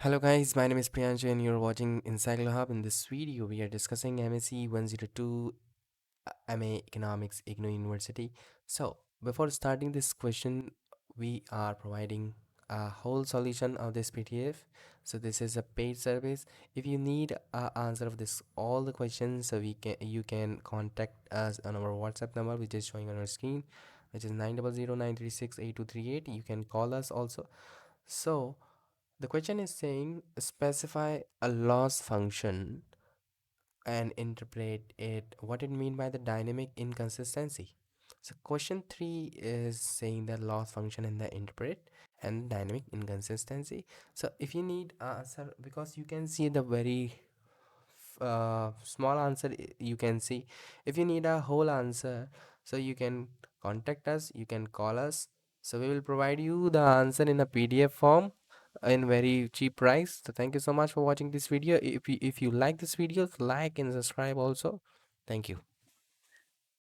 Hello guys, my name is Priyanshu and you're watching Encyclo Hub. In this video, we are discussing MSc 102 MA Economics, IGNOU University. So, before starting this question, we are providing a whole solution of this PDF. So, this is a paid service. If you need a answer of this all the questions, so you can contact us on our WhatsApp number, which is showing on our screen, which is 900 936 8238. You can call us also. So, the question is saying specify a loss function and interpret it what it mean by the dynamic inconsistency. So question 3 is saying the loss function and the interpret and dynamic inconsistency. So if you need answer, because you can see the very small answer you can see. If you need a whole answer, so you can contact us, you can call us, so we will provide you the answer in a PDF form in very cheap price. So thank you so much for watching this video. If you like this video, like and subscribe also. Thank you.